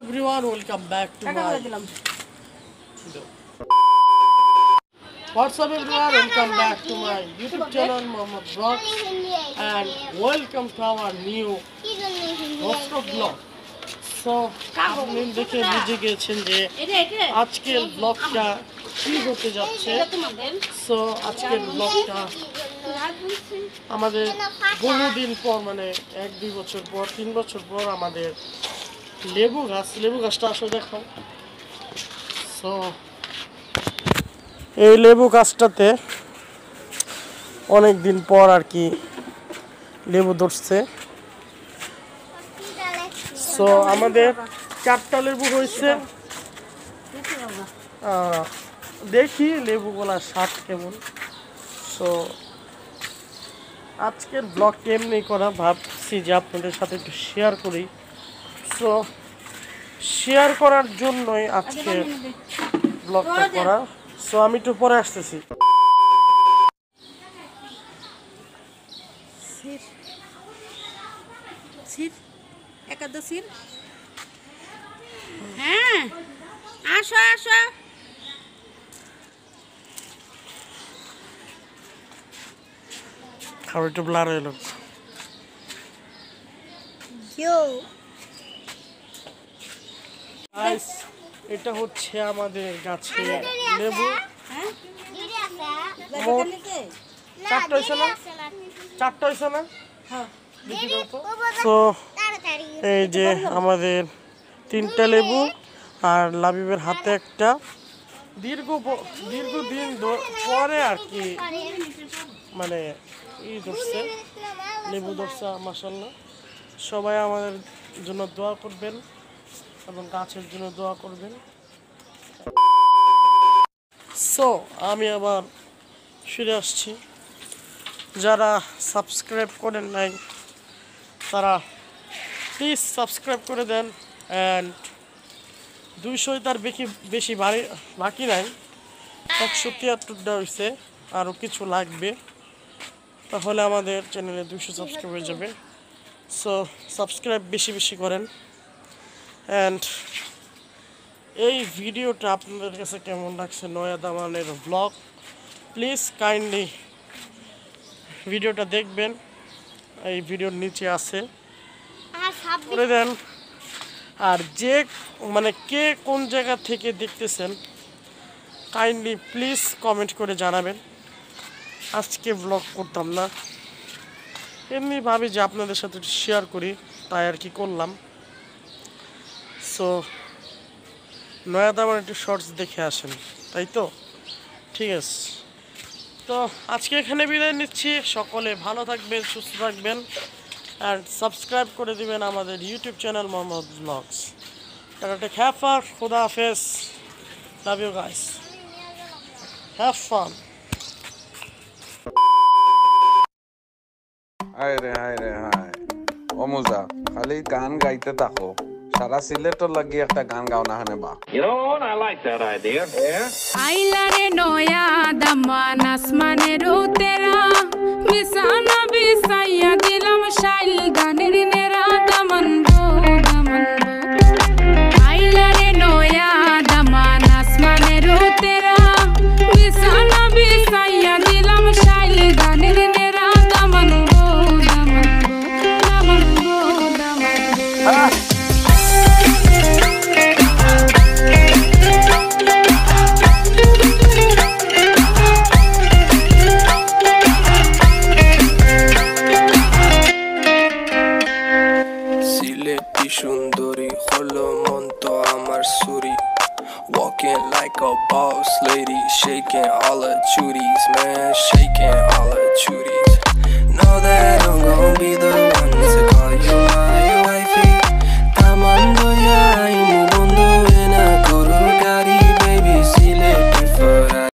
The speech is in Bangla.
everyone, welcome back to my What's up everyone, welcome back to my YouTube channel Mohammad Vlogs and welcome to our new Rostov vlog. So আপনি দেখে বুঝে গেছেন যে আজকের ব্লগটা কি হতে যাচ্ছে। সো আজকের ব্লগটা আমাদের বহুদিন পর, মানে 1-2 বছর পর, 3 বছর পর আমাদের লেবু গাছটা আসলে দেখো। সো এই লেবু গাছটাতে অনেক দিন পর আর কি লেবু ধরছে। সো আমাদের 4টা লেবু হয়েছে। দেখি লেবুগুলা স্বাদ কেমন। সো আজকের ব্লগ এমনি করা, ভাবছি যে আপনাদের সাথে একটু শেয়ার করি। সো শেয়ার করার জন্যই আজকে ব্লগটা করা। সো আমি একটু পরে আসতেছি। হ্যাঁ, আসো আসো। খাবার একটু ব্লার হয়ে গেল। এটা হচ্ছে আমাদের গাছে লেবু। 4টা হয়েছে না? তো এই যে আমাদের 3টা লেবু আর লাবিবের হাতে একটা। দীর্ঘদিন পরে আর কি মানে ধরছে, লেবু ধরছে। মাশাআল্লাহ, সবাই আমাদের জন্য দোয়া করবেন এবং গাছের জন্য দোয়া করবেন। সো আমি আবার ফিরে আসছি। যারা সাবস্ক্রাইব করেন নাই তারা প্লিজ সাবস্ক্রাইব করে দেন। অ্যান্ড 200 তার বেশি বাকি নাই, 173টা হয়েছে, আরও কিছু লাগবে, তাহলে আমাদের চ্যানেলে 200 সাবস্ক্রাইব হয়ে যাবে। সো সাবস্ক্রাইব বেশি করেন। অ্যান্ড এই ভিডিওটা আপনাদের কাছে কেমন লাগছে, নয়া দামানের ব্লগ, প্লিজ কাইন্ডলি ভিডিওটা দেখবেন। এই ভিডিওর নিচে আছে করে দেন। আর কে কোন জায়গা থেকে দেখতেছেন কাইন্ডলি প্লিজ কমেন্ট করে জানাবেন। আজকে ব্লগ করতাম না, এমনি ভাবি যে আপনাদের সাথে শেয়ার করি, তাই আর কি করলাম। সো নয়া দামান একটু শর্টস দেখে আসেন, তাই তো? ঠিক আছে, তো আজকে এখানে বিদায় নিচ্ছি। সকলে ভালো থাকবেন, সুস্থ থাকবেন, অ্যান্ড সাবস্ক্রাইব করে দিবেন আমাদের YouTube channel Mohammad vlogs. Have fun, খুদা হাফেজ, love you guys, have fun. হায় রে হায়, ও মুজা খালি গান গাইতে থাকো, সারা সিলেটর লাগি একটা গান গাও না হানে বা। You know what? I like that idea. Yeah. আইলারে নয়া দামান আসমানের উতেরা, বিছানা বিছাইয়া দিলাম শাইল গানের নেরা। দামান গো দামান গো, আইলারে নয়া দামান আসমানের উতেরা, বিছানা বিছাইয়া দিলাম শাইল গানের নেরা। দামান গো দামান গো, দামান গো দামান গো। সুন্দরী হলো মন তো আমার সুরি, walking like a boss lady, shaking all her chuties, man, shaking all her chuties. Know that I'm gonna be the